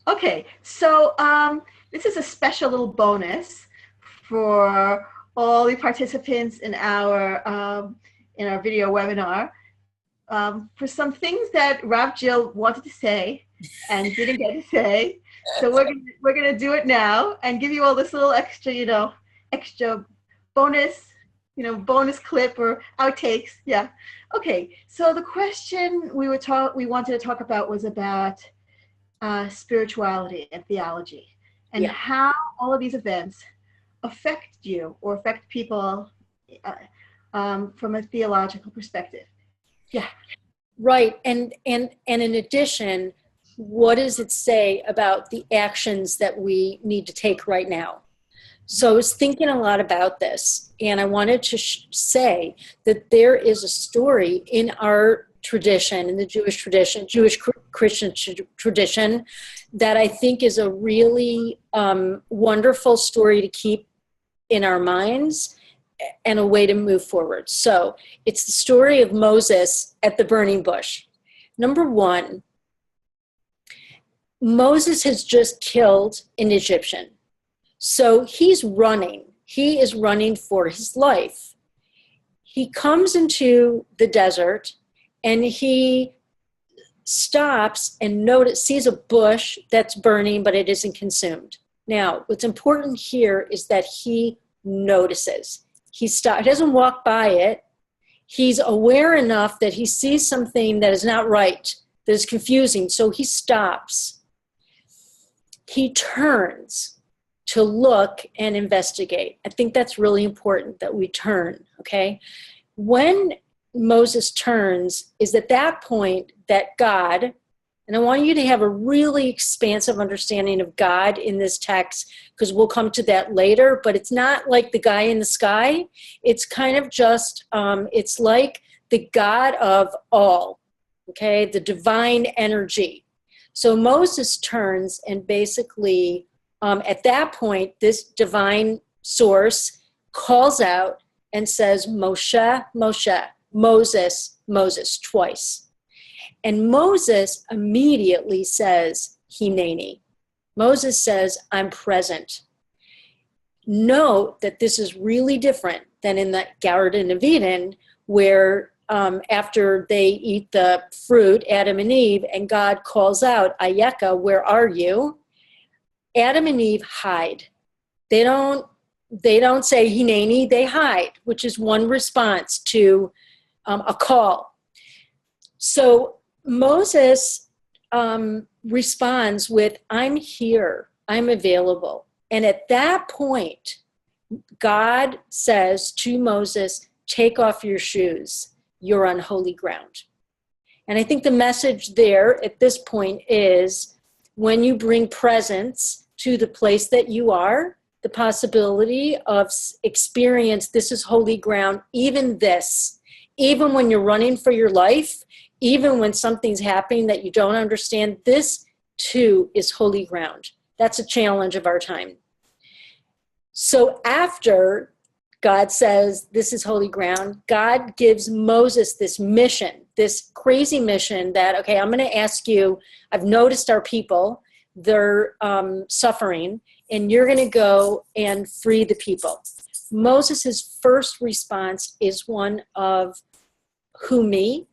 Okay, so this is a special little bonus for all the participants in our video webinar for some things that Rav Jill wanted to say and didn't get to say. So we're gonna do it now and give you all this little extra, extra bonus, bonus clip or outtakes. Yeah. Okay. So the question we wanted to talk about was about spirituality and theology, and how all of these events affect you or affect people from a theological perspective. Yeah. Right. And in addition, what does it say about the actions that we need to take right now? So I was thinking a lot about this, and I wanted to say that there is a story in our tradition, in the Jewish tradition, Jewish Christian tradition, that I think is a really wonderful story to keep in our minds and a way to move forward. So it's the story of Moses at the burning bush. Number one, Moses has just killed an Egyptian. So he's running. He is running for his life. He comes into the desert and he stops and sees a bush that's burning, but it isn't consumed. Now, what's important here is that he notices. He doesn't walk by it. He's aware enough that he sees something that is not right, that is confusing. So he stops. He turns to look and investigate. I think that's really important that we turn, okay? When Moses turns is at that point that God, and I want you to have a really expansive understanding of God in this text, because we'll come to that later, but it's not like the guy in the sky. It's kind of just, it's like the God of all, okay, the divine energy. So Moses turns and basically, at that point, this divine source calls out and says, Moshe, Moshe, Moses, Moses, twice. And Moses immediately says, Hineni. Moses says, I'm present. Note that this is really different than in the Garden of Eden, where after they eat the fruit, Adam and Eve, and God calls out, Ayeka, where are you? Adam and Eve hide. They don't say Hineni, they hide, which is one response to a call. So Moses responds with, I'm here, I'm available. And at that point, God says to Moses, take off your shoes, you're on holy ground. And I think the message there at this point is when you bring presence to the place that you are, the possibility of experience, this is holy ground, even when you're running for your life, even when something's happening that you don't understand, this too is holy ground. That's a challenge of our time. So after God says this is holy ground, God gives Moses this mission, this crazy mission that, okay, I'm going to ask you, I've noticed our people, they're suffering, and you're going to go and free the people. Moses' first response is one of, who me?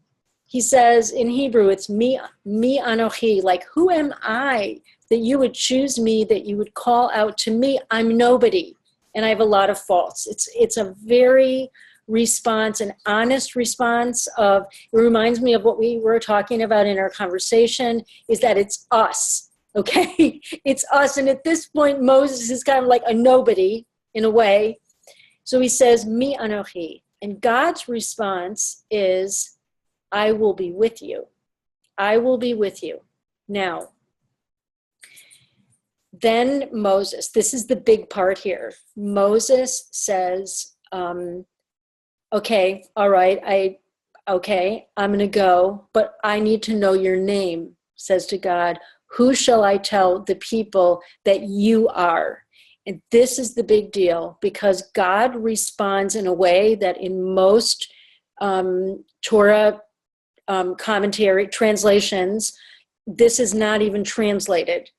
He says in Hebrew, it's me anochi, like, who am I that you would choose me, that you would call out to me? I'm nobody, and I have a lot of faults. It's a very an honest response of, it reminds me of what we were talking about in our conversation, is that it's us, okay? It's us, and at this point, Moses is kind of like a nobody in a way. So he says, mi anochi, and God's response is, I will be with you. I will be with you. Now, then Moses, this is the big part here. Moses says, okay, all right, I'm going to go, but I need to know your name, says to God. Who shall I tell the people that you are? And this is the big deal, because God responds in a way that in most Torah commentary translations, this is not even translated.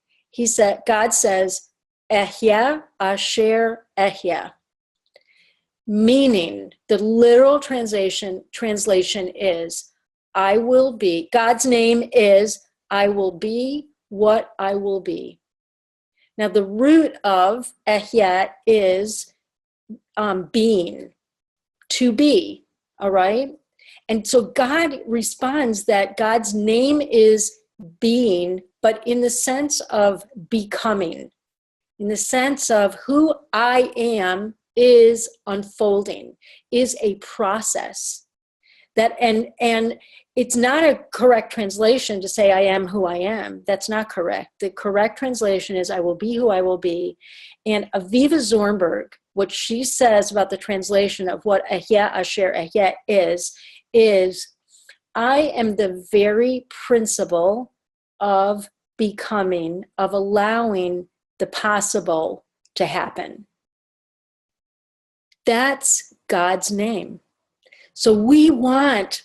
God says, Ehya asher ehya. Meaning, the literal translation is, I will be. God's name is, I will be what I will be. Now, the root of Ehya is being, to be, all right? And so God responds that God's name is being, but in the sense of becoming, in the sense of who I am is unfolding, is a process. That and it's not a correct translation to say I am who I am. That's not correct. The correct translation is I will be who I will be. And Aviva Zornberg, what she says about the translation of what Ehya Asher Ehya is I am the very principle of becoming, of allowing the possible to happen. That's God's name. So we want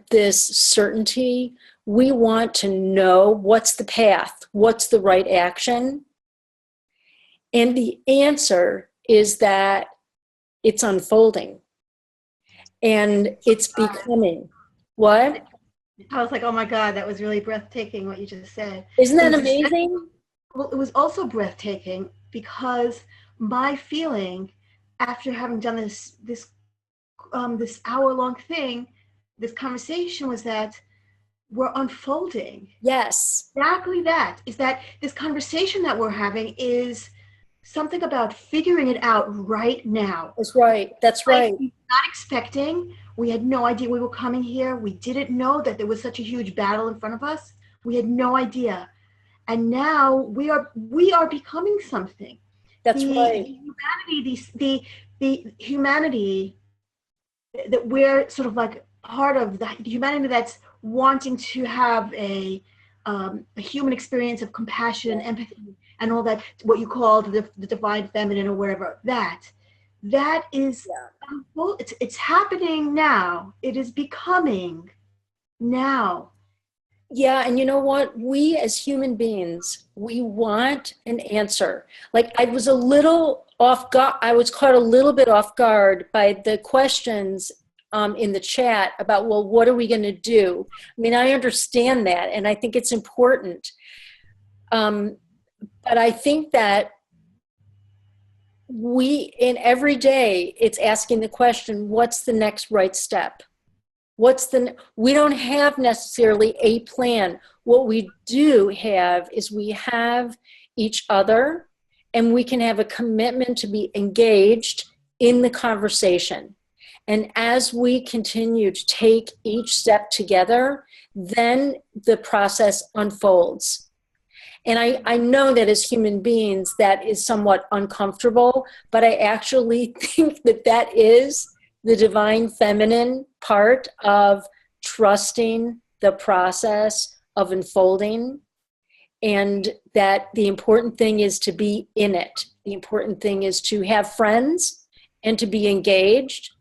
this certainty. We want to know what's the path, what's the right action. And the answer is that it's unfolding and it's becoming. What? I was like, oh my God, that was really breathtaking what you just said. Isn't that amazing? Well, it was also breathtaking because my feeling after having done this hour-long thing, this conversation, was that we're unfolding. Yes. Exactly that. Is that this conversation that we're having is something about figuring it out right now. That's right. That's right. Not expecting. We had no idea we were coming here. We didn't know that there was such a huge battle in front of us. We had no idea. And now we are becoming something. That's right. The humanity that we're sort of like part of, the humanity that's wanting to have a human experience of compassion and empathy and all that, what you call the divine feminine or wherever, that is, well, it's happening now. It is becoming now. Yeah, and you know what? We as human beings, we want an answer. Like I was a little off guard. I was caught a little bit off guard by the questions in the chat about, well, what are we going to do? I mean, I understand that, and I think it's important. But I think that in every day, it's asking the question, what's the next right step? We don't have necessarily a plan. What we do have is we have each other, and we can have a commitment to be engaged in the conversation. And as we continue to take each step together, then the process unfolds. And I know that as human beings, that is somewhat uncomfortable, but I actually think that is the divine feminine part of trusting the process of unfolding, and that the important thing is to be in it. The important thing is to have friends and to be engaged.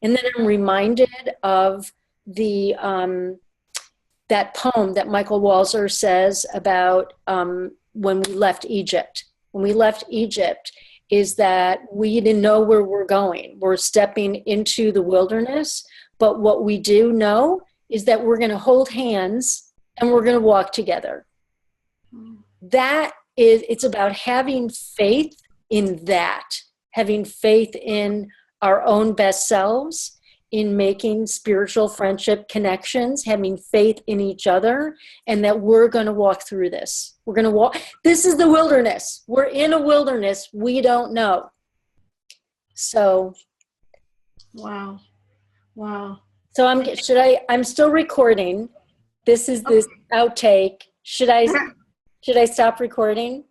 And then I'm reminded of the that poem that Michael Walzer says about when we left Egypt. When we left Egypt, is that we didn't know where we're going. We're stepping into the wilderness, but what we do know is that we're going to hold hands and we're going to walk together. It's about having faith in that, having faith in our own best selves, in making spiritual friendship connections, having faith in each other, and that we're going to walk through this. We're going to walk. This is the wilderness. We're in a wilderness. We don't know. So. Wow. So I'm still recording. This is this outtake. Should I stop recording?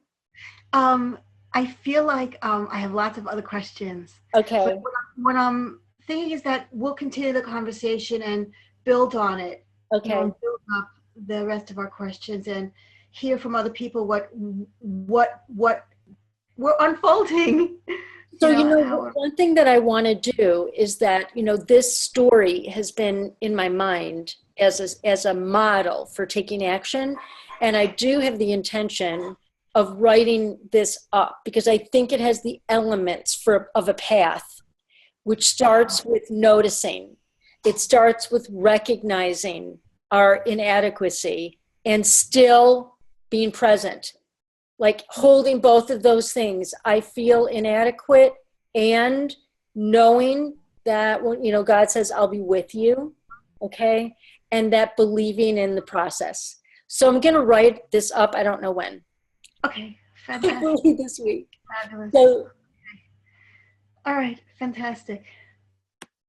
I feel like I have lots of other questions. Okay. But what I'm thinking is that we'll continue the conversation and build on it. Okay. Build up the rest of our questions and hear from other people what we're unfolding. So, one thing that I want to do is that, this story has been in my mind as a model for taking action. And I do have the intention of writing this up because I think it has the elements of a path, which starts with noticing. It starts with recognizing our inadequacy and still being present, like holding both of those things. I feel inadequate and knowing that, God says, I'll be with you, okay? And that believing in the process. So I'm going to write this up. I don't know when. Okay, fantastic. Hopefully this week. Fabulous. So, all right, fantastic.